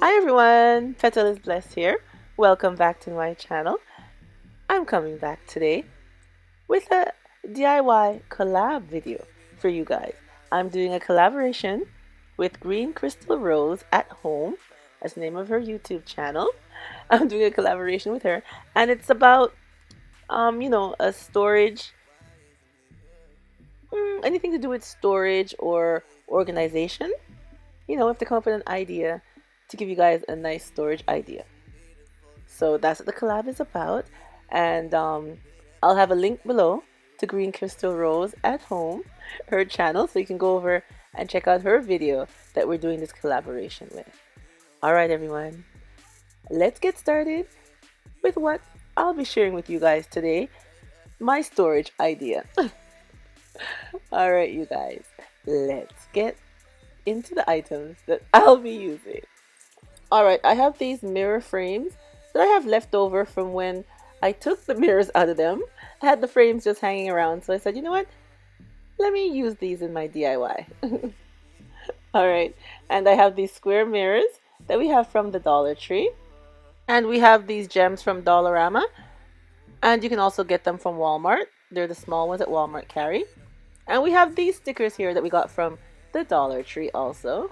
Hi everyone, Petal is Blessed here. Welcome back to my channel. I'm coming back today with a DIY collab video for you guys. I'm doing a collaboration with Green Crystal Rose at Home. That's the name of her YouTube channel. I'm doing a collaboration with her, and it's about a storage, anything to do with storage or organization. If to come up with an idea to give you guys a nice storage idea. So that's what the collab is about. And I'll have a link below to Green Crystal Rose at Home, her channel, so you can go over and check out her video that we're doing this collaboration with. All right, everyone, let's get started with what I'll be sharing with you guys today, my storage idea. All right, you guys, let's get into the items that I'll be using. All right, I have these mirror frames that I have left over from when I took the mirrors out of them. I had the frames just hanging around, so I said, you know what? Let me use these in my DIY. All right, and I have these square mirrors that we have from the Dollar Tree. And we have these gems from Dollarama. And you can also get them from Walmart. They're the small ones that Walmart carry. And we have these stickers here that we got from the Dollar Tree also.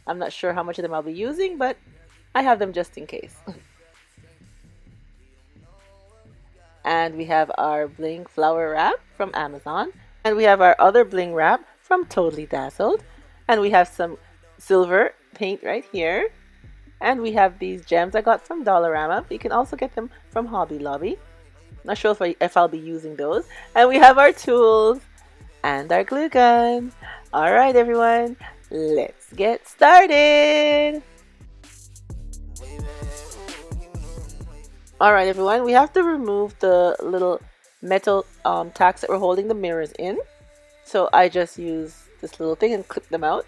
I'm not sure how much of them I'll be using, but I have them just in case. And we have our bling flower wrap from Amazon. And we have our other bling wrap from Totally Dazzled. And we have some silver paint right here. And we have these gems I got from Dollarama. You can also get them from Hobby Lobby. Not sure if I'll be using those. And we have our tools and our glue gun. All right, everyone, let's get started. All right, everyone, we have to remove the little metal tacks that we're holding the mirrors in. So I just use this little thing and clip them out.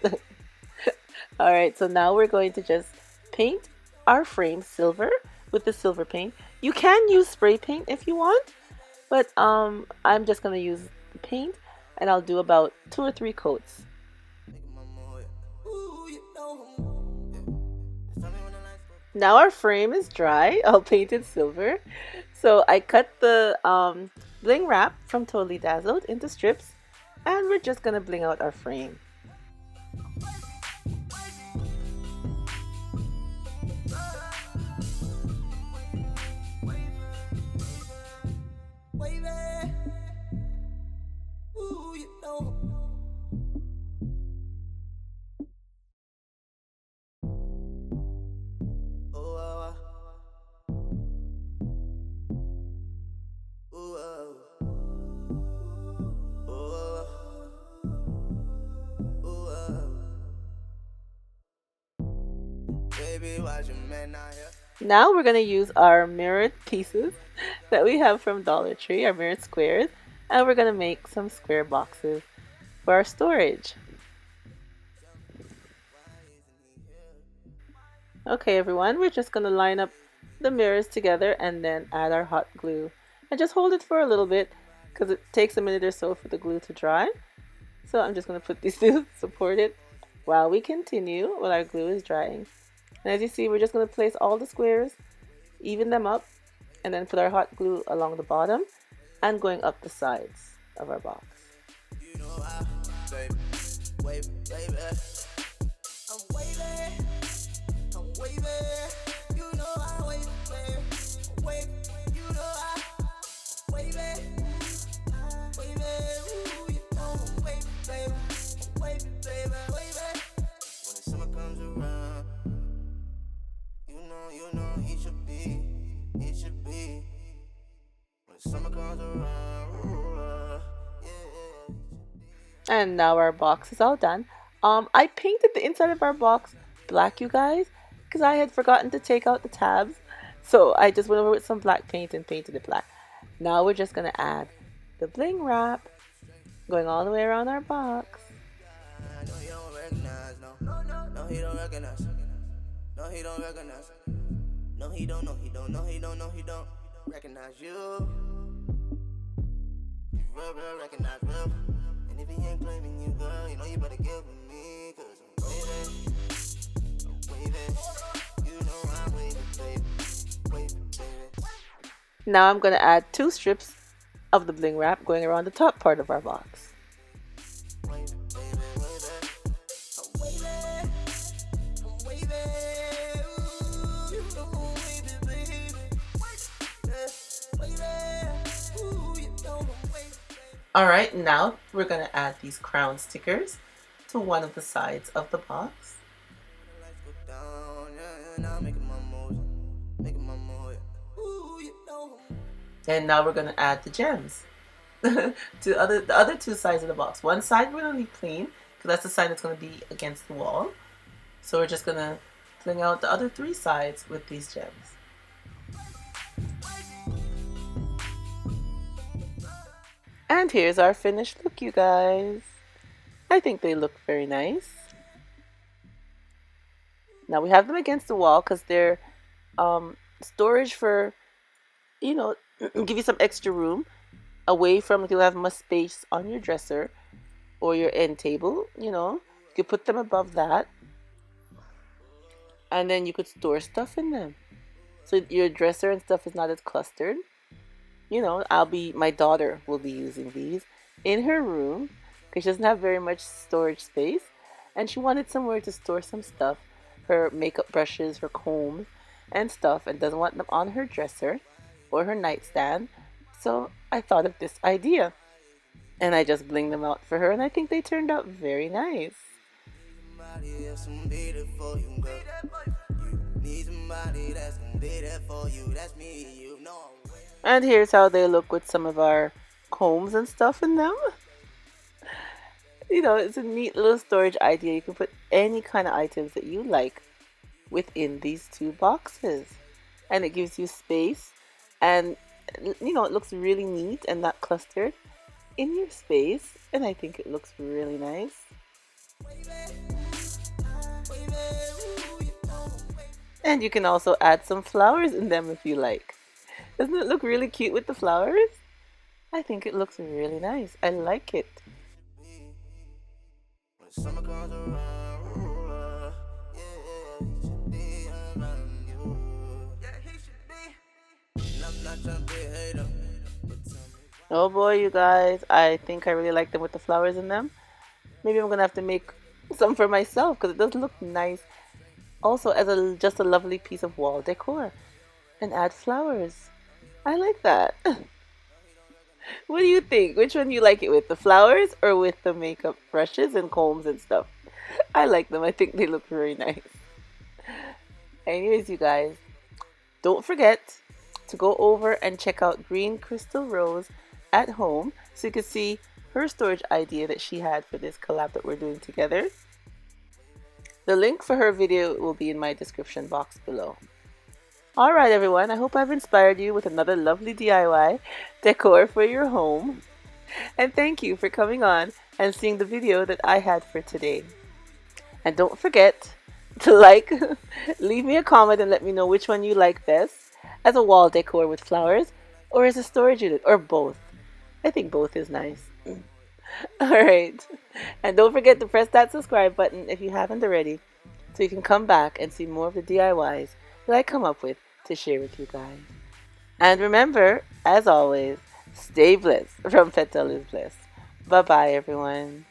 All right, so now we're going to just paint our frame silver with the silver paint. You can use spray paint if you want, but I'm just gonna use the paint, and I'll do about 2 or 3 coats. Now our frame is dry, all painted silver. So I cut the bling wrap from Totally Dazzled into strips, and we're just gonna bling out our frame. Now we're going to use our mirrored pieces that we have from Dollar Tree, our mirrored squares, and we're going to make some square boxes for our storage. Okay, everyone, we're just going to line up the mirrors together and then add our hot glue. And just hold it for a little bit because it takes a minute or so for the glue to dry. So I'm just going to put these to support it while we continue while our glue is drying. And as you see, we're just going to place all the squares, even them up, and then put our hot glue along the bottom and going up the sides of our box. And now our box is all done. I painted the inside of our box black, you guys, because I had forgotten to take out the tabs. So I just went over with some black paint and painted it black. Now we're just going to add the bling wrap going all the way around our box. No, he don't recognize, no, he don't recognize. No, he don't recognize. No, he don't recognize you. Real recognize real. And if he ain't claiming you, girl, you know you better get with me, cause I'm waiting, Now I'm going to add 2 strips of the bling wrap going around the top part of our box. Alright, now we're going to add these crown stickers to one of the sides of the box. And now we're going to add the gems to the other 2 sides of the box. One side we're going to leave plain because that's the side that's going to be against the wall. So we're just going to fling out the other 3 sides with these gems. And here's our finished look, you guys. I think they look very nice. Now we have them against the wall because they're storage for, you know, give you some extra room away from if you have much space on your dresser or your end table. You know, you could put them above that, and then you could store stuff in them, so your dresser and stuff is not as clustered. You know, my daughter will be using these in her room because she doesn't have very much storage space, and she wanted somewhere to store some stuff, her makeup brushes, her combs and stuff, and doesn't want them on her dresser or her nightstand. So I thought of this idea and I just blinged them out for her, and I think they turned out very nice. And here's how they look with some of our combs and stuff in them. You know, it's a neat little storage idea. You can put any kind of items that you like within these 2 boxes, and it gives you space, and you know, it looks really neat and not clustered in your space, and I think it looks really nice. And you can also add some flowers in them if you like. Doesn't it look really cute with the flowers? I think it looks really nice. I like it. Oh boy, you guys, I think I really like them with the flowers in them. Maybe I'm gonna have to make some for myself because it does look nice. Also, as just a lovely piece of wall decor, and add flowers. I like that. What do you think? Which one do you like it with? The flowers or with the makeup brushes and combs and stuff? I like them. I think they look very nice. Anyways, you guys, don't forget to go over and check out Green Crystal Rose at home so you can see her storage idea that she had for this collab that we're doing together. The link for her video will be in my description box below. Alright everyone, I hope I've inspired you with another lovely DIY decor for your home. And thank you for coming on and seeing the video that I had for today. And don't forget to leave me a comment and let me know which one you like best, as a wall decor with flowers or as a storage unit, or both. I think both is nice. Alright, and don't forget to press that subscribe button if you haven't already, so you can come back and see more of the DIYs that I come up with to share with you guys. And remember, as always, stay blessed from Petal is Blessed. Bye bye everyone.